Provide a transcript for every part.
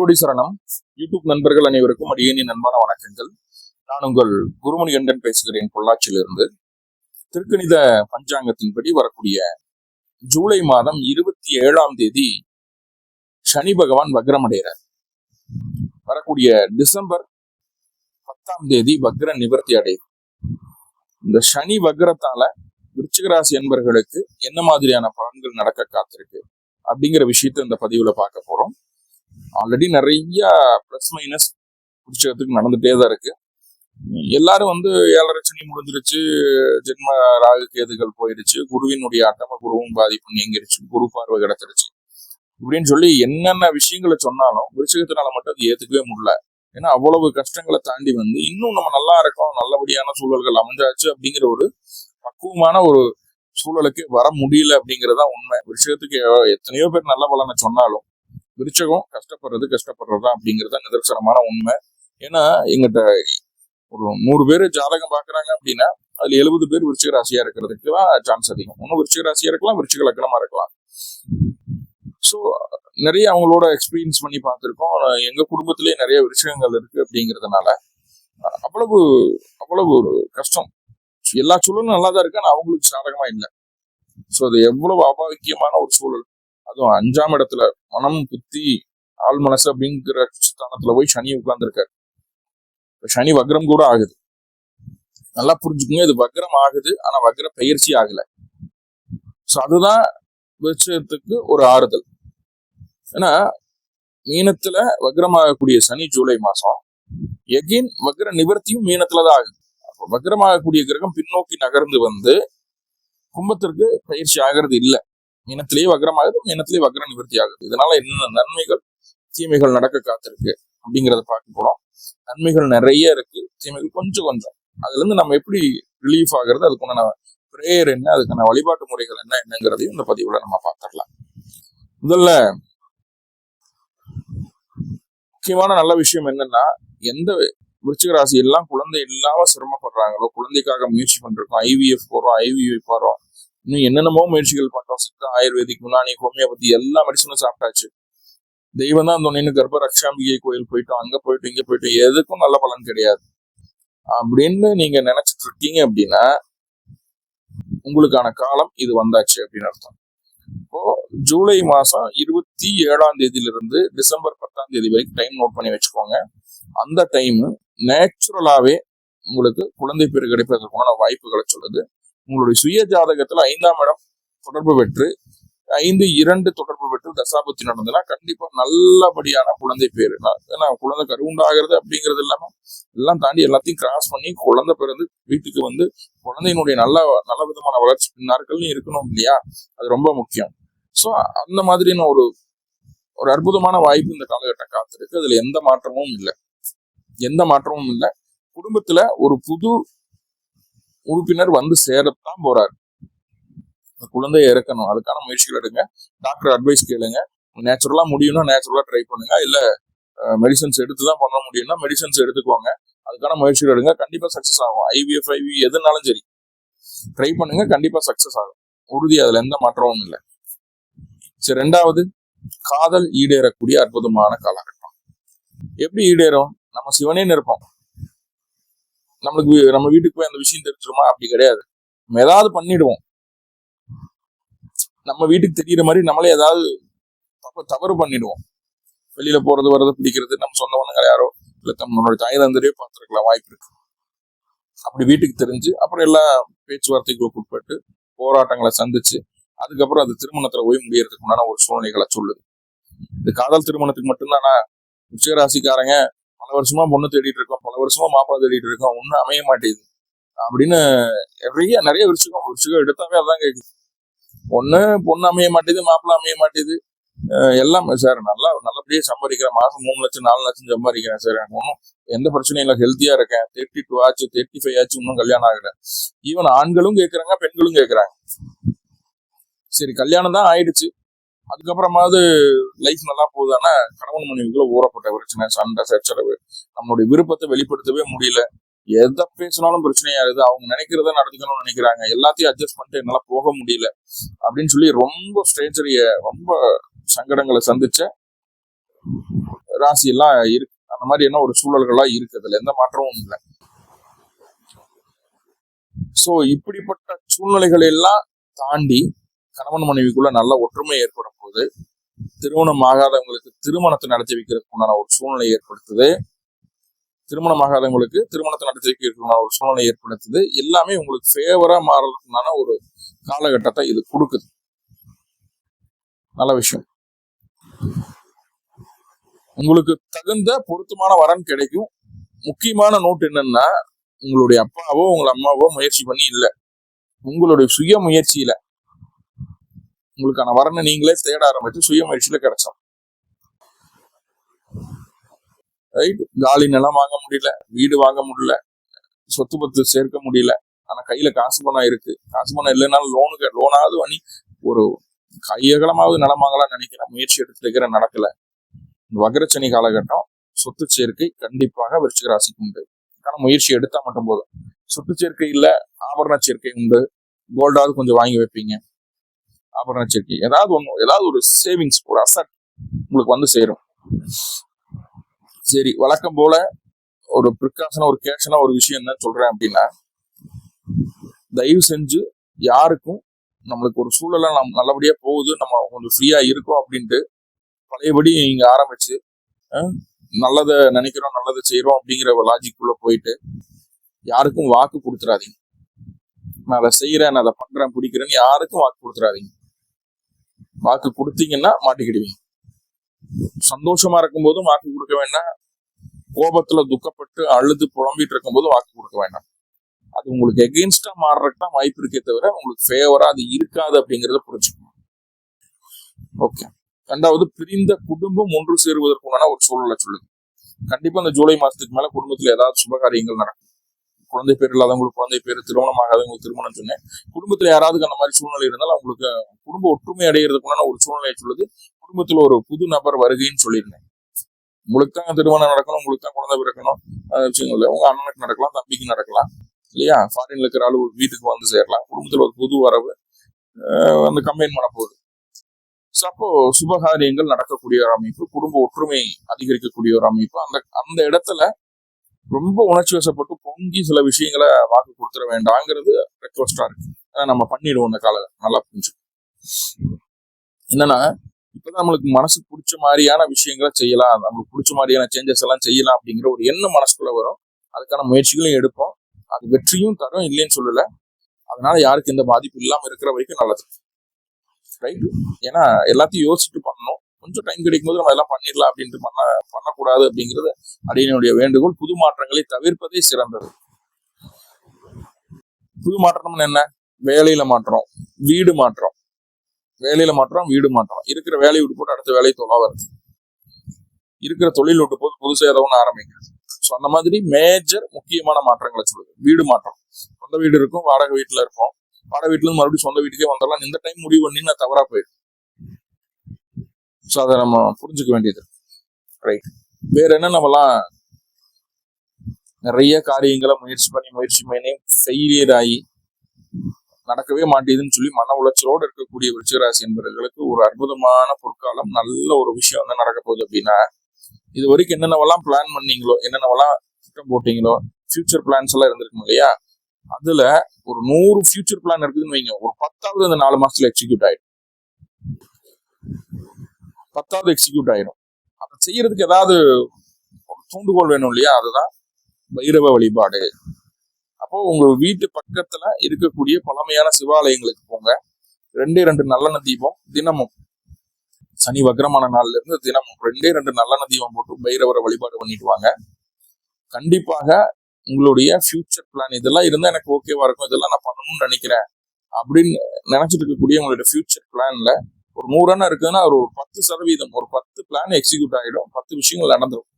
குருவடி சரணம். யூடியூப் நண்பர்கள் அனைவருக்கும் அடியேனின் அன்பான வணக்கங்கள். நான் உங்கள் குருமணி கண்டன் பேசுகிறேன், பொள்ளாச்சியிலிருந்து. திருக்கணித பஞ்சாங்கத்தின்படி வரக்கூடிய ஜூலை மாதம் 27ஆம் தேதி சனி பகவான் வக்ரமடைகிறார். வரக்கூடிய டிசம்பர் 10ஆம் தேதி வக்ர நிவர்த்தி அடையும். இந்த சனி வக்ரத்தால விருச்சிக ராசி என்பர்களுக்கு என்ன மாதிரியான பலன்கள் நடக்க காத்திருக்கு அப்படிங்கிற விஷயத்த இந்த பதிவுல பார்க்க போறோம். ஆல்ரெடி நிறைய பிளஸ் மைனஸ் விருச்சிகத்துக்கு நடந்துட்டே தான் இருக்கு. எல்லாரும் 7.5 சனி முடிஞ்சிருச்சு, ஜென்ம ராகு கேதுகள் போயிடுச்சு, குருவினுடைய அட்டம குருவும் பாதிப்பு நீங்கிருச்சு, குரு பார்வை கிடைச்சிருச்சு இப்படின்னு சொல்லி என்னென்ன விஷயங்களை சொன்னாலும் விருச்சிகத்தினால மட்டும் அது ஏத்துக்கவே முடியல. ஏன்னா அவ்வளவு கஷ்டங்களை தாண்டி இன்னும் நம்ம நல்லா இருக்கோம், நல்லபடியான சூழல்கள் அமைஞ்சாச்சு அப்படிங்கிற ஒரு பக்குவமான ஒரு சூழலுக்கு வர முடியல அப்படிங்கிறதா உண்மை. விருச்சிகத்துக்கு எத்தனையோ பேர் நல்ல பலனை சொன்னாலும் விருச்சகம் கஷ்டப்படுறதா அப்படிங்கிறத நிதர்சனமான உண்மை. ஏன்னா எங்கிட்ட ஒரு 100 பேர் ஜாதகம் பாக்குறாங்க அப்படின்னா அதுல 70 பேர் விருச்சிக ராசியா இருக்கிறதுக்கு தான் சான்ஸ் அதிகம். ஒன்னும் விருச்சிக ராசியா இருக்கலாம், விருச்சிக லக்னமா இருக்கலாம். ஸோ நிறைய அவங்களோட எக்ஸ்பீரியன்ஸ் பண்ணி பார்த்துருக்கோம். எங்க குடும்பத்திலேயே நிறைய விருச்சிகங்கள் இருக்கு அப்படிங்கிறதுனால அவ்வளவு ஒரு கஷ்டம். எல்லா சூழலும் நல்லா தான் இருக்கு, ஆனா அவங்களுக்கு சாதகமா இல்லை. ஸோ அது எவ்வளவு அபாவிக்கியமான ஒரு சூழல். அதுவும் 5ஆம் இடத்துல மனம், புத்தி, ஆள் மனசு அப்படிங்கிற ஸ்தானத்துல போய் சனி உட்கார்ந்துருக்காரு. சனி வக்ரம் கூட ஆகுது. நல்லா புரிஞ்சுக்கோங்க, இது வக்ரம் ஆகுது, ஆனா வக்ர பயிற்சி ஆகல. ஸோ அதுதான் விருச்சிகத்துக்கு ஒரு ஆறுதல். ஏன்னா மீனத்துல வக்ரமாகக்கூடிய சனி ஜூலை மாசம், எகைன் வக்ர நிவர்த்தியும் மீனத்துலதான் ஆகுது. அப்போ வக்ரமாகக்கூடிய கிரகம் பின்னோக்கி நகர்ந்து கும்பத்திற்கு பயிற்சி ஆகிறது இல்லை. மீனத்திலேயே வக்ரமாகுது, மீனத்திலேயே வக்ர நிவர்த்தி ஆகுது. இதனால என்னென்ன நன்மைகள் தீமைகள் நடக்க காத்திருக்கு அப்படிங்கிறத பார்க்க போறோம். நன்மைகள் நிறைய இருக்கு, தீமைகள் கொஞ்சம். அதுல இருந்து நம்ம எப்படி ரிலீஃப் ஆகுறது, அதுக்குண்டான பிரேயர் என்ன, அதுக்கான வழிபாட்டு முறைகள் என்னங்கிறதையும் இந்த பதிவுல நம்ம பார்த்துடலாம். முதல்ல முக்கியமான நல்ல விஷயம் என்னன்னா, எந்த விருச்சிக ராசி எல்லாம் குழந்தை இல்லாம சிரமப்படுறாங்களோ, குழந்தைக்காக முயற்சி பண்றோம், IVF போறோம், IVF போறோம், இன்னும் என்னென்னமோ முயற்சிகள் பண்றோம். சித்தா, ஆயுர்வேதிக், யுனானி, ஹோமியோபதி எல்லா மெடிசனும் சாப்பிட்டாச்சு. தெய்வம் தான் அந்த கர்ப்ப ரக்ஷாம்பிகை கோயில் போயிட்டோம், அங்க போயிட்டு இங்க போயிட்டு எதுக்கும் நல்ல பலன் கிடையாது அப்படின்னு நீங்க நினைச்சிட்டு இருக்கீங்க அப்படின்னா உங்களுக்கான காலம் இது வந்தாச்சு அப்படின்னு அர்த்தம். இப்போ ஜூலை மாசம் 27ஆம் தேதியிலிருந்து டிசம்பர் 10ஆம் தேதி வரைக்கும் டைம் நோட் பண்ணி வச்சுக்கோங்க. அந்த டைம் நேச்சுரலாவே உங்களுக்கு குழந்தை பேர் கிடைப்பதற்கான வாய்ப்புகளை சொல்லுது. உங்களுடைய சுய ஜாதகத்துல 5ஆம் இடம் தொடர்பு பெற்று 5-2 தொடர்பு பெற்று தசாபுத்தி நடந்ததுன்னா கண்டிப்பா நல்லபடியான குழந்தை பேரு. ஏன்னா குழந்தை கருவுண்டாகிறது அப்படிங்கிறது இல்லாம எல்லாம் தாண்டி எல்லாத்தையும் கிராஸ் பண்ணி குழந்தை பிறந்து வீட்டுக்கு குழந்தையினுடைய நல்ல விதமான வளர்ச்சி பின்னாட்கள்லையும் இருக்கணும் இல்லையா, அது ரொம்ப முக்கியம். ஸோ அந்த மாதிரியான ஒரு அற்புதமான வாய்ப்பு இந்த காலகட்டம் காத்திருக்கு. அதுல எந்த மாற்றமும் இல்லை. குடும்பத்துல ஒரு புது உறுப்பினர் சேரத்தான் போறாரு. குழந்தைய இறக்கணும், அதுக்கான முயற்சிகள் எடுங்க. டாக்டர் அட்வைஸ் கேளுங்க. நேச்சுரலா முடியும்னா நேச்சுரலா ட்ரை பண்ணுங்க. இல்ல மெடிசன்ஸ் எடுத்துதான் பண்ண முடியும்னா மெடிசன்ஸ் எடுத்துக்கோங்க. அதுக்கான முயற்சிகள் எடுங்க, கண்டிப்பா சக்சஸ் ஆகும். IVF எதுனாலும் சரி ட்ரை பண்ணுங்க, கண்டிப்பா சக்சஸ் ஆகும், உறுதி. அதுல எந்த மாற்றமும் இல்லை. சரி, 2வது காதல் ஈடேறக்கூடிய அற்புதமான காலகட்டம். எப்படி ஈடேறும்? நம்ம சிவனே இருப்போம், நம்ம வீட்டுக்கு போய் அந்த விஷயம் தெரிஞ்சிருமா? அப்படி கிடையாது. நம்ம ஏதாவது பண்ணிடுவோம், நம்ம வீட்டுக்கு தெரியுற மாதிரி நம்மளே ஏதாவது தவறு பண்ணிடுவோம். வெளியில போறது வர்றது பிடிக்கிறது, நம்ம சொந்த பந்தங்கள் யாரோ இல்ல நம்மளோட தாய் தந்தரையோ பார்த்துருக்கலாம், வாய்ப்பு இருக்கு. அப்படி வீட்டுக்கு தெரிஞ்சு அப்புறம் எல்லா பேச்சுவார்த்தைகளுக்கு உட்பட்டு போராட்டங்களை சந்திச்சு அதுக்கப்புறம் அது திருமணத்துல போய் முடியறதுக்கு உண்டான ஒரு சூழ்நிலைகளை சொல்லுது. இது காதல் திருமணத்துக்கு மட்டும்தானா? உச்சராசிக்காரங்க பல வருஷமா பொண்ணு தேடிட்டு இருக்கோம், பல வருஷமா மாப்பிள்ளை தேடிட்டு இருக்கோம், ஒன்னும் அமைய மாட்டேங்குது அப்படின்னு நிறைய விஷயம் எடுத்தாவே அதான் கேக்குது. பொண்ணு அமைய மாட்டேது, மாப்பிள்ளை அமைய மாட்டேது, எல்லாம் சார் நல்லபடியா சம்பாதிக்கிறேன், மாசம் 3 லட்சம் 4 லட்சம் சம்பாதிக்கிறேன் சார், எனக்கு ஒன்றும் எந்த பிரச்சனையும் இல்லை, ஹெல்த்தியா இருக்கேன், 32 ஆச்சு, 35 ஆச்சு, இன்னும் கல்யாணம் ஆகல. ஈவன் ஆண்களும் கேட்கறாங்க, பெண்களும் கேட்கறாங்க. சரி, கல்யாணம் தான் ஆயிடுச்சு, அதுக்கப்புறமாவது லைஃப் நல்லா போகுதானா? கணவன் மனைவிக்குள்ள ஊறப்பட்ட பிரச்சனை, சண்டை, சச்சரவு, நம்மளுடைய விருப்பத்தை வெளிப்படுத்தவே முடியல, எதை பேசினாலும் பிரச்சனையா இருக்குது. அவங்க நினைக்கிறத நடத்திக்கணும்னு நினைக்கிறாங்க, எல்லாத்தையும் அட்ஜஸ்ட் பண்ணிட்டு என்னால போக முடியல அப்படின்னு சொல்லி ரொம்ப ஸ்ட்ரேஞ்சரிய, ரொம்ப சங்கடங்களை சந்திச்ச ராசி எல்லாம் இருக்கு. அந்த மாதிரி என்ன ஒரு சூழல்கள்லாம் இருக்கு, அதுல எந்த மாற்றமும் இல்லை. சோ இப்படிப்பட்ட சூழ்நிலைகள் எல்லாம் தாண்டி கணவன் மனைவிக்குள்ள நல்ல ஒற்றுமை ஏற்பட போகுது. திருமணம் ஆகாதவங்களுக்கு திருமணத்தை நடத்தி வைக்கிறதுக்கு உண்டான ஒரு சூழ்நிலை ஏற்படுத்துது. திருமணம் ஆகாதவங்களுக்கு திருமணத்தை நடத்தி வைக்கிறதுக்கு ஒரு சூழ்நிலை ஏற்படுத்துது. எல்லாமே உங்களுக்கு ஃபேவரா மாறதுக்குண்டான ஒரு காலகட்டத்தை இது கொடுக்குது. நல்ல விஷயம். உங்களுக்கு தகுந்த பொருத்தமான வரன் கிடைக்கும். முக்கியமான நோட் என்னன்னா, உங்களுடைய அப்பாவோ உங்களை அம்மாவோ முயற்சி பண்ணி இல்லை, உங்களுடைய சுய முயற்சியில உங்களுக்கான வரனை நீங்களே தேட ஆரம்பிச்சு சுய முயற்சியில கிடைச்சோம். ரைட். காலி நிலம் வாங்க முடியல, வீடு வாங்க முடியல, சொத்து பத்து சேர்க்க முடியல, ஆனா கையில காசு பணம் இருக்கு. காசு பணம் இல்லைனாலும் லோனாவது பண்ணி ஒரு கையகலமாவது நிலம் வாங்கலாம்னு நினைக்கிறேன். முயற்சி எடுத்து வைக்கிற நடக்கல. வக்ரச்சனி காலகட்டம் சொத்து சேர்க்கை கண்டிப்பாக விருச்சிக ராசிக்கு உண்டு. ஆனா முயற்சி எடுத்தா மட்டும் போதும். சொத்து சேர்க்கை இல்ல, ஆபரண சேர்க்கை உண்டு. கோல்டாவது கொஞ்சம் வாங்கி வைப்பீங்க. ஆபரண சேர்க்கை ஏதாவது ஒரு சேவிங்ஸ், ஒரு அசட் உங்களுக்கு வந்து சேரும். சரி, வழக்கம் போல ஒரு ப்ரிகாஷனா ஒரு கேஷனா ஒரு விஷயம் என்ன சொல்றேன் அப்படின்னா, தயவு செஞ்சு யாருக்கும் நம்மளுக்கு ஒரு சூழலை நம்ம நல்லபடியா போகுது, நம்ம கொஞ்சம் ஃப்ரீயா இருக்கோம் அப்படின்ட்டு பழையபடி நீங்க ஆரம்பிச்சு நல்லதை நினைக்கிறோம் நல்லதை செய்யறோம் அப்படிங்கிற ஒரு லாஜிக்குள்ள போயிட்டு யாருக்கும் வாக்கு கொடுத்துடாதீங்க. நான் அதை செய்யறேன், நான் அதை பண்றேன், பிடிக்கிறேன்னு யாருக்கும் வாக்கு கொடுத்துடாதீங்க. வாக்கு கொடுத்தீங்கன்னா மாட்டிக்கிடுவீங்க. சந்தோஷமா இருக்கும் போதும் வாக்கு கொடுக்க வேண்டாம், கோபத்துல துக்கப்பட்டு அழுது புலம்பிட்டு இருக்கும் போது வாக்கு கொடுக்க வேண்டாம். அது உங்களுக்கு எகெயின்ஸ்டா மாறுறதுக்கு தான் வாய்ப்பு இருக்கே தவிர உங்களுக்கு ஃபேவரா அது இருக்காது அப்படிங்கறத புரிஞ்சுக்கணும். ஓகே. ரெண்டாவது, பிரிந்த குடும்பம் ஒன்று சேருவதற்குண்டான ஒரு சூழலை சொல்லுது. கண்டிப்பா இந்த ஜூலை மாசத்துக்கு மேல குடும்பத்துல ஏதாவது சுபகாரியங்கள் நடக்கும். குழந்தை பேர் இல்லாதவங்களுக்கு குழந்தை பேர், திருமணம் ஆகாதவங்களுக்கு திருமணம் சொன்னேன். குடும்பத்துல யாராவது அந்த மாதிரி சூழ்நிலை இருந்தாலும் அவங்களுக்கு குடும்ப ஒற்றுமை அடைகிறதுக்குண்டான ஒரு சூழ்நிலையை சொல்லுது. குடும்பத்துல ஒரு புது நபர் வருகைன்னு சொல்லியிருந்தேன். உங்களுக்கு தான் திருமணம் நடக்கணும், உங்களுக்கு தான் குழந்தை பிறக்கணும் வச்சுக்கோங்களேன். உங்க அண்ணனுக்கு நடக்கலாம், தம்பிக்கு நடக்கலாம் இல்லையா? ஃபாரின்ல இருக்கிற ஆளு வீட்டுக்கு வந்து சேரலாம். குடும்பத்துல ஒரு புது வரவு வந்து கம்பைன் பண்ண போகுது. அப்போ சுபகாரியங்கள் நடக்கக்கூடிய ஒரு அமைப்பு, குடும்ப ஒற்றுமை அதிகரிக்கக்கூடிய ஒரு அமைப்பு. அந்த இடத்துல ரொம்ப உணர்ச்சி வசப்பட்டு பொங்கி சில விஷயங்களை வாக்கு கொடுத்துட வேண்டாங்கிறது ரெக்வஸ்டா இருக்கு. நம்ம பண்ணிடுவோம் இந்த கால நல்லா புரிஞ்சு. என்னன்னா, இப்பதான் நம்மளுக்கு மனசுக்கு பிடிச்ச மாதிரியான விஷயங்களை செய்யலாம், நம்மளுக்கு பிடிச்ச மாதிரியான சேஞ்சஸ் எல்லாம் செய்யலாம் அப்படிங்கிற ஒரு எண்ணம் மனசுக்குள்ள வரும். அதுக்கான முயற்சிகளையும் எடுப்போம். அது வெற்றியும் தரும், இல்லைன்னு சொல்லல. அதனால யாருக்கு எந்த பாதிப்பு இல்லாம இருக்கிற வரைக்கும் நல்லது. ரைட். ஏன்னா எல்லாத்தையும் யோசிச்சுட்டு பண்ணணும். கொஞ்சம் டைம் கிடைக்கும் போது நம்ம எல்லாம் பண்ணிடலாம் அப்படின்ட்டு பண்ணக்கூடாது அப்படிங்கிறது அடியனுடைய வேண்டுகோள். புது மாற்றங்களை தவிர்ப்பதே சிறந்தது. புது மாற்றம்னு என்ன? வேலையில மாற்றம், வீடு மாற்றம். வேலையில மாற்றம், வீடு மாற்றம். இருக்கிற வேலையை விட்டு போட்டு அடுத்த வேலையை வருது. இருக்கிற தொழில் விட்டு போது புதுசா ஏதோ ஒன்று ஆரம்பிக்கிறது. ஸோ அந்த மாதிரி மேஜர் முக்கியமான மாற்றங்களை சொல்லுது. வீடு மாற்றம். சொந்த வீடு இருக்கும், வாடகை வீட்டுல இருப்போம். வாடகை வீட்டுல இருந்து மறுபடியும் சொந்த வீட்டுக்கே வந்துடலாம். இந்த டைம் முடிவு பண்ணி நான் தவறா போயிடும். ஸோ அதை நம்ம புரிஞ்சுக்க வேண்டியது. ரைட். வேற என்ன, நம்மலாம் நிறைய காரியங்களை முயற்சி பண்ணி ஃபெயிலியர் ஆகி நடக்கவே மாட்டேதுன்னு சொல்லி மன உளைச்சலோடு இருக்கக்கூடிய விருச்சிகராசி என்பவர்களுக்கு ஒரு அற்புதமான பொற்காலம். நல்ல ஒரு விஷயம் என்ன நடக்க போகுது அப்படின்னா, இது வரைக்கும் என்னென்னவெல்லாம் பிளான் பண்ணீங்களோ, என்னென்னவெல்லாம் திட்டம் போட்டீங்களோ, ஃபியூச்சர் பிளான்ஸ் எல்லாம் இருந்திருக்கும் இல்லையா? அதுல ஒரு 100 ஃபியூச்சர் பிளான் இருக்குதுன்னு வைங்க, ஒரு 10வது அந்த 4 மாசத்துல எக்ஸிக்யூட் ஆயிடும். 10வது எக்ஸிக்யூட் ஆயிடும். அதை செய்யறதுக்கு ஏதாவது தூண்டுகோல் வேணும் இல்லையா? அதுதான் பைரவ வழிபாடு. அப்போ உங்க வீட்டு பக்கத்துல இருக்கக்கூடிய பழமையான சிவாலயங்களுக்கு போங்க. 2 நல்லெண்ணெய் தீபம் தினமும், சனி வக்ரமான நாள்ல இருந்து தினமும் 2 நல்லெண்ணெய் தீபம் போட்டு பைரவரை வழிபாடு பண்ணிட்டு வாங்க. கண்டிப்பாக உங்களுடைய ஃபியூச்சர் பிளான் இதெல்லாம் இருந்தா எனக்கு ஓகேவா இருக்கும், இதெல்லாம் நான் பண்ணணும்னு நினைக்கிறேன் அப்படின்னு நினைச்சிட்டு இருக்கக்கூடிய உங்களுடைய ஃபியூச்சர் பிளான்ல ஒரு 100 இருக்குதுன்னா ஒரு 10%, ஒரு 10 பிளான் எக்ஸிக்யூட் ஆகிடும். 10 விஷயங்கள் நடந்துடும்.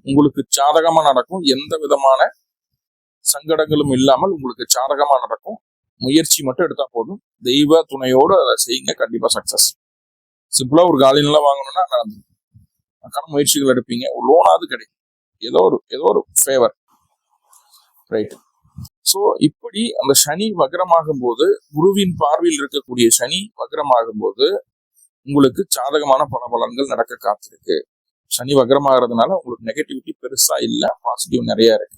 உங்களுக்கு சாதகமா நடக்கும். எந்த விதமான சங்கடங்களும் இல்லாமல் உங்களுக்கு சாதகமா நடக்கும். முயற்சி மட்டும் எடுத்தா போதும். தெய்வ துணையோடு அதை செய்யுங்க, கண்டிப்பா சக்சஸ். சிம்பிளா ஒரு காலி நிலம் வாங்கணும்னா நடந்துடும். அதுக்கான முயற்சிகள் எடுப்பீங்க. ஒரு லோனாவது கிடைக்கும். ஏதோ ஒரு ஃபேவர். ரைட். ஸோ இப்படி அந்த சனி வக்ரமாகும் போது, குருவின் பார்வையில் இருக்கக்கூடிய சனி வக்ரமாகும் போது உங்களுக்கு சாதகமான பலன்கள் நடக்க காத்திருக்கு. சனி வக்ரமாகிறதுனால உங்களுக்கு நெகட்டிவிட்டி பெருசா இல்ல, பாசிட்டிவ் நிறைய இருக்கு.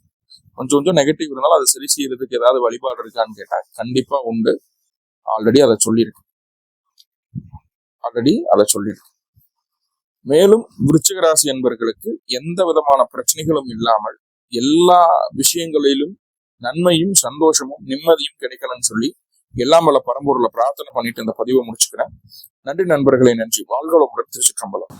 கொஞ்சம் கொஞ்சம் நெகட்டிவ் இருந்தாலும் அதை சரி செய்யறதுக்கு ஏதாவது வழிபாடு இருக்கான்னு கேட்டா கண்டிப்பா உண்டு. ஆல்ரெடி அதை சொல்லியிருக்கு. மேலும் விருச்சிக ராசி என்பவர்களுக்கு எந்த விதமான பிரச்சனைகளும் இல்லாமல் எல்லா விஷயங்களிலும் நன்மையும் சந்தோஷமும் நிம்மதியும் கிடைக்கணும்னு சொல்லி எல்லாம் வல்ல பரம்பொருளை பிரார்த்தனை பண்ணிட்டு இந்த பதிவை முடிச்சுக்கிறேன். நன்றி நண்பர்களே, நன்றி. வாழ்க வளமுடன். திருச்சிற்றம்பலம்.